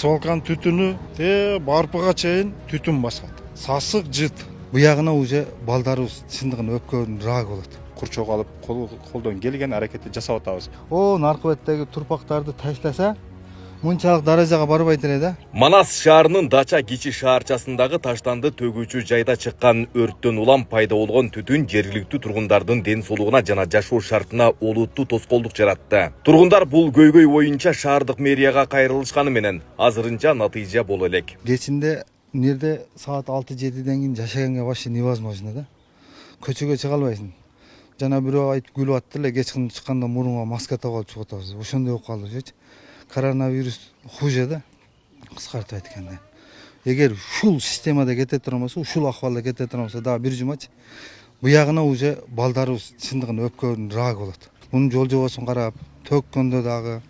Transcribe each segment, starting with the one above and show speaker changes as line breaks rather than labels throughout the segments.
свалканын түтүнү барпыга чейин түтүн басат. Сасык жыт. Буягына уже балдарыбыз чындыгын өпкөн раак болот.
Курчок алып колдон келген аракетти жасап атабыз.
Наркы беттеги турпактарды таштаса, мынчалык даражага барбайт эле да.
Манас шаарынын Дача кичи шаарчасындагы таштанды төгүүчү жайда чыккан өрттөн улам пайда болгон түтүн жергиликтүү тургундардын ден соолугуна жана жашоо шартына олуттуу тоскоолдук жаратты. Тургундар бул көйгөй боюнча шаардык мэрияга кайрылышканы менен азырынча натыйжа боло элек.
Кечинде нерде саат 6-7ден кийин жашаганга вообще невозможно да. Көчөгө чыга албайсың. Жана бирөө айтып күлүп атты эле, кечкин чыкканда мурунга маска тагып алып чыгып атабыз. Ошондой болуп калдычы. Коронавирус хуже да, кыскартып айтканда. Эгер ушул системада кете турмаса, ушул акыбалда кете турмаса, дагы бир жумач буягына уже балдарыбыз чындыгын өпкөн раак болот. Мунун жол жобосун карап, төккөндө дагы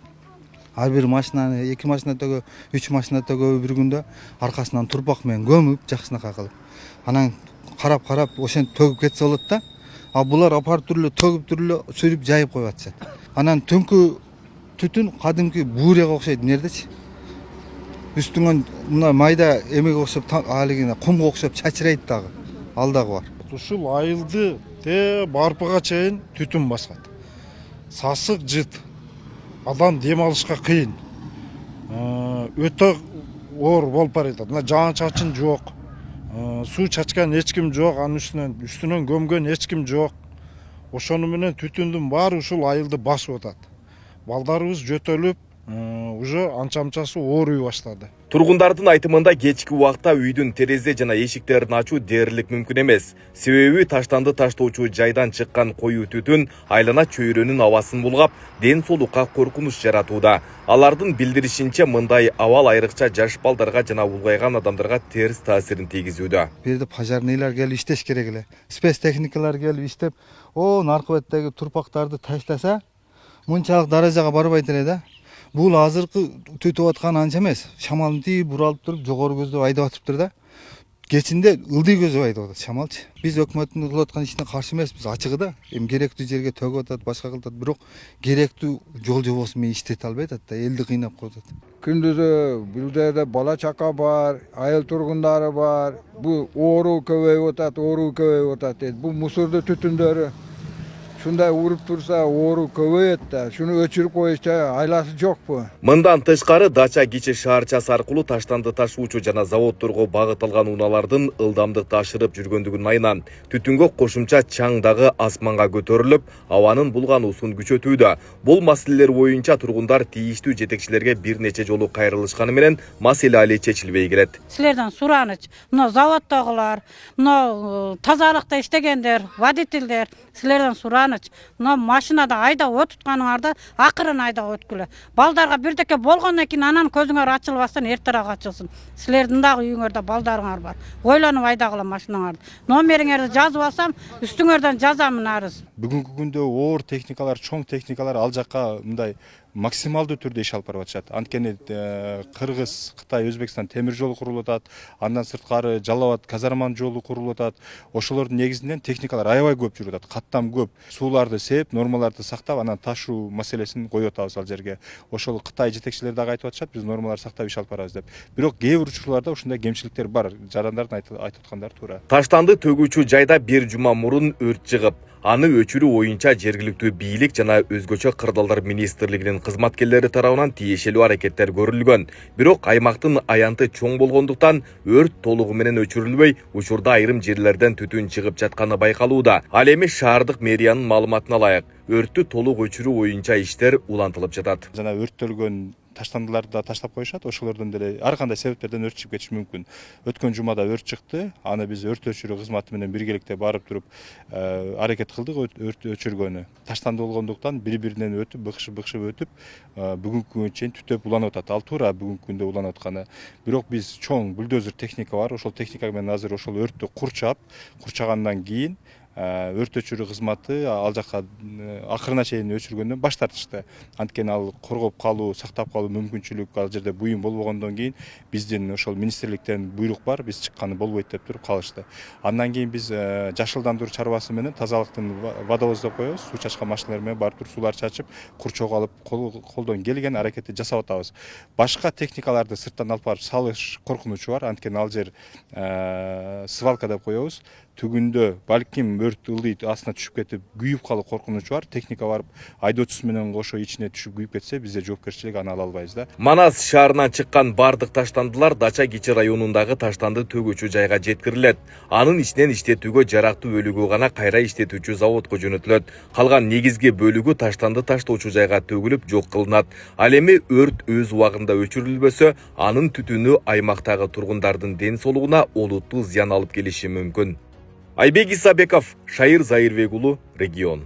ар бир машинаны, 2 машина төгө, 3 машина төгө бир күндө аркасынан турпак менен көмүп, жакшынакай кылып. Анан карап ошентип төгүп кетсе болот да. А булар апарып туруп эле төгүп туруп эле сүрүп жайып коюп атышат. Анан түнкү түтүн кадимки буурага окшойт нердечи. Үстүңөн мына майда эмеге окшоп, алигине кумга окшоп чачырайт дагы. Ал дагы бар. Ушул айылды барпыга чейин түтүн басат. Сасык жыт. Адам дем алышка кыйын. Өтө оор болуп баратат. Мына жаан чачын жок. Суу чачкан эч ким жок, анын үстүнөн көмгөн эч ким жок. Ошону менен түтүндүн баары ушул айылды басып атат. Балдарыбыз жөтөлүп, уже анча-мынчасы ооруй баштады.
Тургундардын айтымында кечки убакта үйдүн терезе жана эшиктерин ачуу дээрлик мүмкүн эмес. Себеби таштанды таштоочу жайдан чыккан коюу түтүн айлана чөйрөнүн абасын булгап, ден соолукка коркунуч жаратууда. Алардын билдиришинче, мындай абал айрыкча жаш балдарга жана улгайган адамдарга терс таасирин тийгизүүдө.
Бул жерде пожарныйлар келип иштеш керек эле. Спецтехникалар келип иштеп, наркы беттеги турпактарды таштаса, мынчалык даражага барбайт эле да. Бул азыркы түтүп аткан анча эмес. Шамалдын тийип буралып туруп, жогору көздөп айдап атыптыр да. Кечинде ылдый көздөп айдап атат шамалчы. Биз өкмөттүн кылып аткан ишине каршы эмеспиз, ачыгы да. Эми керектүү жерге төгүп атат, башка кылып атат, бирок керектүү жол жобосу менен иштете албай атат да, элди кыйнап коюп атат.
Күндүзү бул жерде бала чака бар, айыл тургундары бар. Бул оору көбөйүп атат дейт. Бул мусордуу түтүндөрү шундай уруп турса, оору көбөйөт да. Шуну өчүрүп коюшта айласы жокпу?
Мындан тышкары Дача кичи шаарчасы аркылуу таштанды ташуучу жана заводдорго багыт алган унаалардын ылдамдыкты ашырып жүргөндүгүнүн айынан түтүнгө кошумча чаң дагы асманга көтөрүлүп, абанын булгануусун күчөтүүдө. Бул маселелер боюнча тургундар тийиштүү жетекчилерге бир нече жолу кайрылышканы менен маселе али чечилбей келет.
Силерден сураныч, мына заводдогулар, мына тазалыкта иштегендер, водительдер, силерден сураныч. Мына машинада айда өткөнүңөрдү акырын айда өткүлө. Балдарга бирдеке болгондон кийин анан көзүңөр ачылбастан эртерээк ачылсын. Силердин дагы үйүңөрдө балдарыңар бар. Ойлонуп айдагыла машинаңарды. Номериңерди жазып алсам, үстүңөрдөн жазамын арыз.
Бүгүнкү күндө оор техникалар, чоң техникалар ал жакка мындай максималдуу түрдө иш алып барып атышат. Анткени Кыргыз, Кытай, Өзбекстан темир жолу курулуп атат, андан сырткары Жалал Абад казарманын жолу курулуп атат. Ошолордун негизинен техникалар аябай көп жүрүп атат. Каттам көп. Сууларды сээп, нормаларды сактап, анан ташуу маселесин коюп атабыз ал жерге. Ошол Кытай жетекчилери дагы айтып атышат, биз нормаларды сактап иш алып барабыз деп. Бирок кээ бир учурларда ушундай кемчиликтер бар. Жарандардын айтып аткандары туура.
Таштанды төгүүчү жайда бир жума мурун өрт чыгып, аны өчүрүү боюнча жергиликтүү бийлик жана өзгөчө кырдаалдар министрлигинин кызматкерлери тарабынан тиешелүү аракеттер көрүлгөн. Бирок аймактын аянты чоң болгондуктан өрт толугу менен өчүрүлбөй, учурда айрым жерлерден түтүн чыгып жатканы байкалууда. Ал эми шаардык мэриянын маалыматына ылайык, өрттү толук өчүрүү боюнча иштер улантылып жатат.
Жана өрттөлгөн таштандыларды да таштап коюшат, ошолордон деле ар кандай себептерден өрт чыгып кетиши мүмкүн. Өткөн жумада өрт чыкты, аны биз өрт өчүрүү кызматы менен биргеликте барып туруп аракет кылдык өрт өчүргөнү. Таштанды болгондуктан бири-биринен өтүп, быкшып өтүп, бүгүнкү күнгө чейин түтөп уланып атат. Ал туура бүгүнкү күндө уланып атканы. Бирок биз чоң бульдозер техника бар, ошол техника менен азыр ошол өрттү курчагандан кийин өрт өчүрүү кызматы ал жака акырына чейин өчүргөндөн баш тартышты. Анткени ал коргоп калуу, сактап калуу мүмкүнчүлүк ал жерде буюм болбогондон кийин биздин ошол министрликтен буйрук бар, биз чыкканы болбойт деп туруп калышты. Андан кийин биз жашылдандыруу чарбасы менен тазалыктын водовоздоп коебуз, суу чачкан машиналар менен барып туруп суулар чачып, курчоого алып колдон келген аракетти жасап атабыз. Башка техникаларды сырттан алып барып салыш коркунучу бар, анткени ал жер свалка деп коебуз. Түгүндө балким өрт ылдый астына түшүп кетип күйүп калуу коркунучу бар. Техника барып айдоочусу менен кошо ичине түшүп күйүп кетсе, бизде жоопкерчилик аны ала албайбыз да.
Манас шаарынан чыккан бардык таштандылар Дача Кичи районундагы таштанды төгүүчү жайга жеткирилет. Анын ичинен иштетүүгө жарактуу бөлүгү гана кайра иштетүүчү заводко жөнөтүлөт. Калган негизги бөлүгү таштанды таштоочу жайга төгүлүп жок кылынат. Ал эми өрт өз убагында өчүрүлбөсө, анын түтүнү аймактагы тургундардын ден соолугуна олуттуу зыян алып келиши мүмкүн. Айбек Исабеков, Шайыр Зайырбек уулу, Регион.